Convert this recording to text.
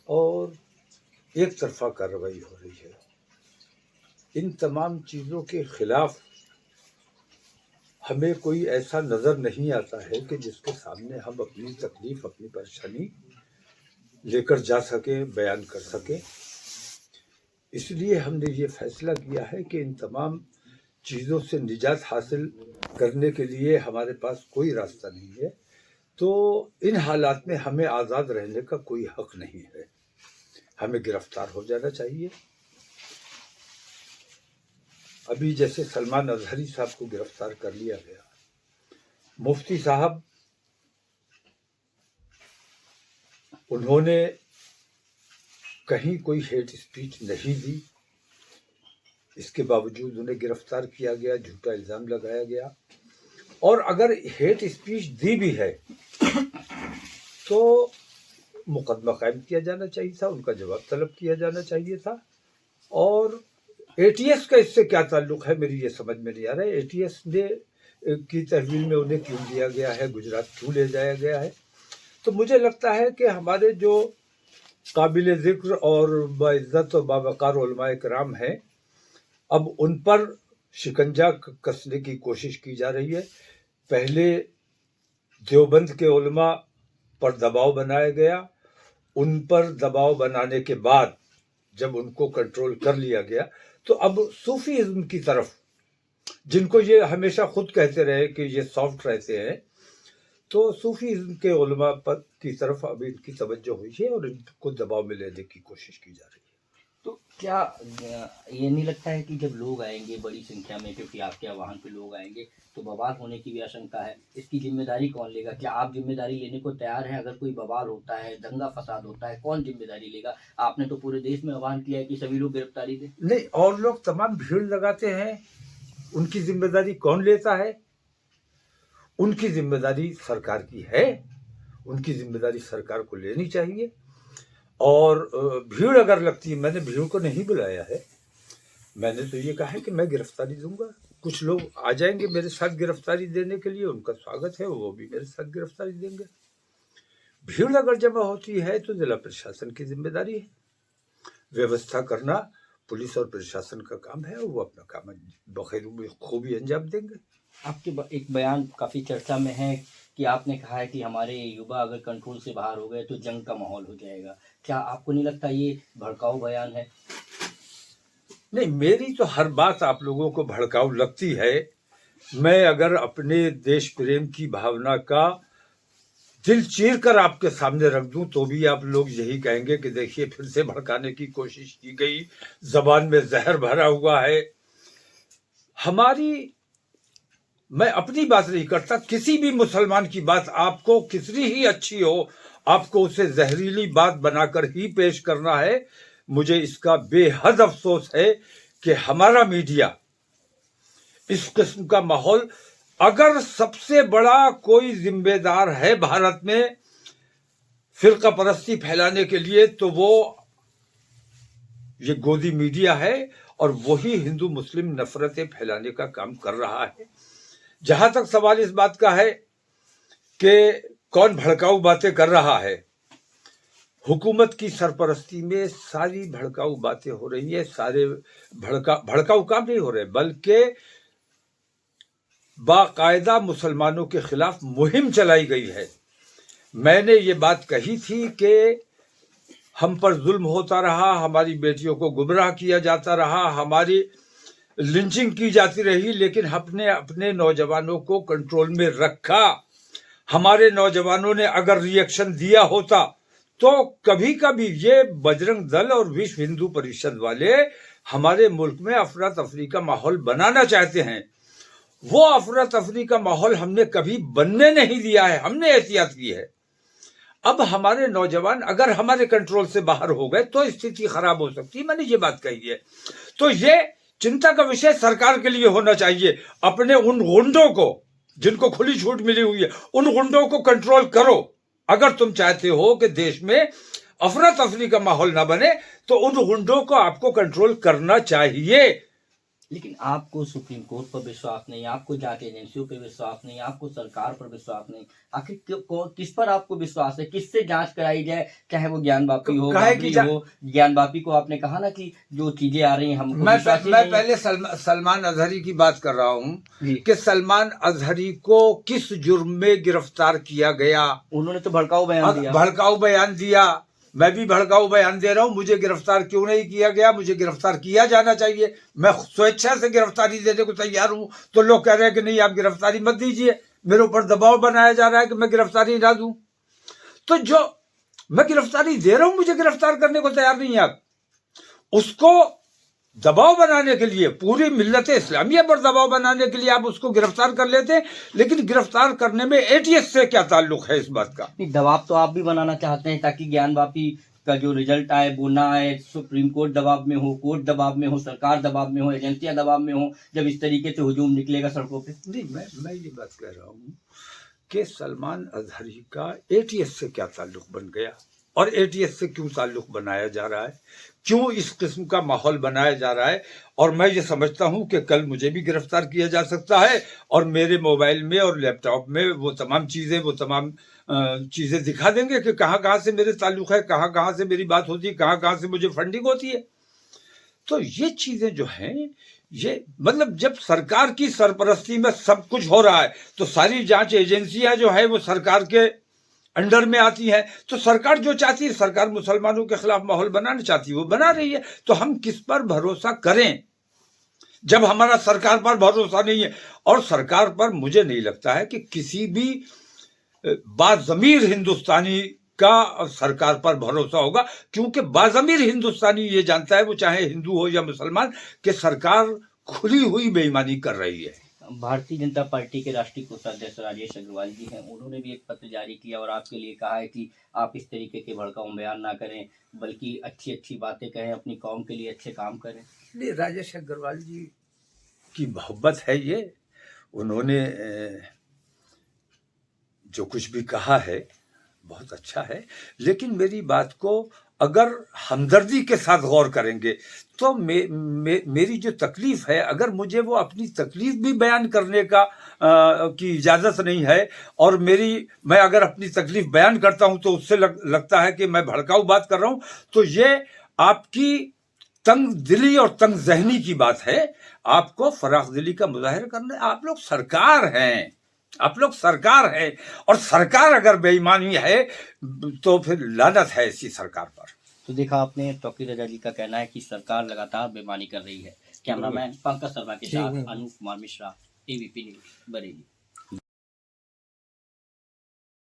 और एक तरफा कार्रवाई हो रही है। इन तमाम चीज़ों के खिलाफ हमें कोई ऐसा नज़र नहीं आता है कि जिसके सामने हम अपनी तकलीफ, अपनी परेशानी लेकर जा सकें, बयान कर सकें। इसलिए हमने ये फैसला किया है कि इन तमाम चीज़ों से निजात हासिल करने के लिए हमारे पास कोई रास्ता नहीं है, तो इन हालात में हमें आज़ाद रहने का कोई हक नहीं है। हमें गिरफ्तार हो जाना चाहिए। अभी जैसे सलमान अजहरी साहब को गिरफ्तार कर लिया गया, मुफ्ती साहब उन्होंने कहीं कोई हेट स्पीच नहीं दी, इसके बावजूद उन्हें गिरफ्तार किया गया, झूठा इल्ज़ाम लगाया गया। और अगर हेट स्पीच दी भी है तो मुकदमा कायम किया जाना चाहिए था, उनका जवाब तलब किया जाना चाहिए था। और एटीएस का इससे क्या ताल्लुक है, मेरी ये समझ में नहीं आ रहा है। एटीएस ने की तहवील में उन्हें क्यों लिया गया है, गुजरात क्यों ले जाया गया है? तो मुझे लगता है कि हमारे जो काबिल ज़िक्र और बाइज़्ज़त और बावक़ार उलमाए किराम हैं, अब उन पर शिकंजा कसने की कोशिश की जा रही है। पहले देवबंद के उलमा पर दबाव बनाया गया, उन पर दबाव बनाने के बाद जब उनको कंट्रोल कर लिया गया, तो अब सूफीज़्म की तरफ, जिनको ये हमेशा खुद कहते रहे कि ये सॉफ्ट रहते हैं, तो सूफीज़्म के उलमा पर की तरफ अब इनकी तवज्जो हुई है और इनको दबाव में लेने की कोशिश की जा रही है। तो क्या ये नहीं लगता है कि जब लोग आएंगे बड़ी संख्या में, क्योंकि आपके वाहन पे लोग आएंगे, तो बवाल होने की भी आशंका है? इसकी जिम्मेदारी कौन लेगा? क्या आप जिम्मेदारी लेने को तैयार हैं? अगर कोई बवाल होता है, दंगा फसाद होता है, कौन जिम्मेदारी लेगा? आपने तो पूरे देश में आह्वान किया है कि सभी लोग गिरफ्तारी दें। नहीं, और लोग तमाम भीड़ लगाते हैं, उनकी जिम्मेदारी कौन लेता है? उनकी जिम्मेदारी सरकार की है, उनकी जिम्मेदारी सरकार को लेनी चाहिए। और भीड़ अगर लगती है, मैंने भीड़ को नहीं बुलाया है, मैंने तो ये कहा है कि मैं गिरफ्तारी दूंगा। कुछ लोग आ जाएंगे मेरे साथ गिरफ्तारी देने के लिए, उनका स्वागत है, वो भी मेरे साथ गिरफ्तारी देंगे। भीड़ अगर जमा होती है तो जिला प्रशासन की जिम्मेदारी है, व्यवस्था करना पुलिस और प्रशासन का काम है, वो अपना काम बखूबी अंजाम देंगे। आपके एक बयान काफ़ी चर्चा में है कि आपने कहा है कि हमारे युवा अगर कंट्रोल से बाहर हो गए तो जंग का माहौल हो जाएगा। क्या आपको नहीं लगता ये भड़काऊ बयान है? नहीं, मेरी तो हर बात आप लोगों को भड़काऊ लगती है। मैं अगर अपने देश प्रेम की भावना का दिल चीर कर आपके सामने रख दूं तो भी आप लोग यही कहेंगे कि देखिए फिर से भड़काने की कोशिश की गई, जबान में जहर भरा हुआ है। मैं अपनी बात नहीं करता, किसी भी मुसलमान की बात आपको कितनी ही अच्छी हो, आपको उसे जहरीली बात बनाकर ही पेश करना है। मुझे इसका बेहद अफसोस है कि हमारा मीडिया इस किस्म का माहौल, अगर सबसे बड़ा कोई जिम्मेदार है भारत में फिरका परस्ती फैलाने के लिए, तो वो ये गोदी मीडिया है और वही हिंदू मुस्लिम नफरतें फैलाने का काम कर रहा है। जहां तक सवाल इस बात का है कि कौन भड़काऊ बातें कर रहा है, हुकूमत की सरपरस्ती में सारी भड़काऊ बातें हो रही है। सारे भड़काऊ काम नहीं हो रहे, बल्कि बाकायदा मुसलमानों के खिलाफ मुहिम चलाई गई है। मैंने ये बात कही थी कि हम पर जुल्म होता रहा, हमारी बेटियों को गुमराह किया जाता रहा, हमारी लिंचिंग की जाती रही, लेकिन हमने अपने नौजवानों को कंट्रोल में रखा। हमारे नौजवानों ने अगर रिएक्शन दिया होता तो कभी कभी ये बजरंग दल और विश्व हिंदू परिषद वाले हमारे मुल्क में अफरा तफरी का माहौल बनाना चाहते हैं। वो अफरा तफरी का माहौल हमने कभी बनने नहीं दिया है, हमने एहतियात की है। अब हमारे नौजवान अगर हमारे कंट्रोल से बाहर हो गए तो स्थिति खराब हो सकती है, मैंने ये बात कही है। तो ये चिंता का विषय सरकार के लिए होना चाहिए। अपने उन गुंडों को जिनको खुली छूट मिली हुई है, उन गुंडों को कंट्रोल करो। अगर तुम चाहते हो कि देश में अफरा तफरी का माहौल ना बने, तो उन गुंडों को आपको कंट्रोल करना चाहिए। लेकिन आपको सुप्रीम कोर्ट पर विश्वास नहीं, आपको जांच एजेंसियों पर विश्वास नहीं, आपको सरकार पर विश्वास नहीं, आखिर किस पर आपको विश्वास है? किससे जांच कराई जाए? चाहे वो ज्ञान वापी हो, काहे की बाबरी हो। ज्ञान वापी को आपने कहा ना कि जो चीजें आ रही हैं हमको मैं विश्वास ही मैं नहीं है। पहले सलमान अजहरी की बात कर रहा हूँ जी। कि सलमान अजहरी को किस जुर्म में गिरफ्तार किया गया? उन्होंने तो भड़काऊ बयान दिया। भड़काऊ बयान दिया। मैं भी भड़काऊ बयान दे रहा हूँ। मुझे गिरफ्तार क्यों नहीं किया गया? मुझे गिरफ्तार किया जाना चाहिए। मैं स्वेच्छा से गिरफ्तारी देने को तैयार हूँ, तो लोग कह रहे हैं कि नहीं, आप गिरफ्तारी मत दीजिए। मेरे ऊपर दबाव बनाया जा रहा है कि मैं गिरफ्तारी ना दूं। तो जो मैं गिरफ्तारी दे रहा हूं, मुझे गिरफ्तार करने को तैयार नहीं है आप। उसको दबाव बनाने के लिए, पूरी मिल्लत इस्लामिया पर दबाव बनाने के लिए आप उसको गिरफ्तार कर लेते हैं। लेकिन गिरफ्तार करने में एटीएस से क्या ताल्लुक है इस बात का? दबाव तो आप भी बनाना चाहते हैं ताकि ज्ञान वापी का जो रिजल्ट आए वो ना आए, सुप्रीम कोर्ट दबाव में हो, कोर्ट दबाव में हो, सरकार दबाव में हो, एजेंसियां दबाव में हो, जब इस तरीके से हुजूम निकलेगा सड़कों पे। नहीं, मैं ये बात कह रहा हूँ कि सलमान अजहरी का एटीएस से क्या ताल्लुक बन गया, और एटीएस से क्यों ताल्लुक बनाया जा रहा है, क्यों इस किस्म का माहौल बनाया जा रहा है। और मैं ये समझता हूं कि कल मुझे भी गिरफ्तार किया जा सकता है, और मेरे मोबाइल में और लैपटॉप में वो तमाम चीज़ें दिखा देंगे कि कहाँ कहाँ से मेरे ताल्लुक है, कहाँ कहाँ से मेरी बात होती है, कहाँ कहाँ से मुझे फंडिंग होती है। तो ये चीज़ें जो हैं, ये मतलब जब सरकार की सरपरस्ती में सब कुछ हो रहा है, तो सारी जांच एजेंसियां जो है वो सरकार के अंडर में आती है। तो सरकार जो चाहती है, सरकार मुसलमानों के खिलाफ माहौल बनाना चाहती है, वो बना रही है। तो हम किस पर भरोसा करें जब हमारा सरकार पर भरोसा नहीं है? और सरकार पर मुझे नहीं लगता है कि किसी भी बाज़मीर हिंदुस्तानी का सरकार पर भरोसा होगा, क्योंकि बाज़मीर हिंदुस्तानी ये जानता है, वो चाहे हिंदू हो या मुसलमान, कि सरकार खुली हुई बेईमानी कर रही है। भारतीय जनता पार्टी के राष्ट्रीय कोषाध्यक्ष राजेश अग्रवाल जी हैं, उन्होंने भी एक पत्र जारी किया और आपके लिए कहा है कि आप इस तरीके के भड़काऊ बयान ना करें, बल्कि अच्छी अच्छी बातें कहें, अपनी कौम के लिए अच्छे काम करें। नहीं, राजेश अग्रवाल जी की मोहब्बत है ये। उन्होंने जो कुछ भी कहा है बहुत अच्छा है, लेकिन मेरी बात को अगर हमदर्दी के साथ गौर करेंगे तो मेरी जो तकलीफ है, अगर मुझे वो अपनी तकलीफ भी बयान करने की इजाज़त नहीं है, और मैं अगर अपनी तकलीफ बयान करता हूं तो उससे लगता है कि मैं भड़काऊ बात कर रहा हूं, तो ये आपकी तंग दिली और तंग जहनी की बात है। आपको फराख दिली का मुजाहिरा करना, आप लोग सरकार हैं, आप लोग सरकार है, और सरकार अगर बेईमानी है तो फिर लानत है इसी सरकार पर। तो देखा आपने, तौकीर रजा जी का कहना है कि सरकार लगातार बेईमानी कर रही है। कैमरामैन पंकज शर्मा के साथ अनूप कुमार मिश्रा, एबीपी न्यूज़, बरेली।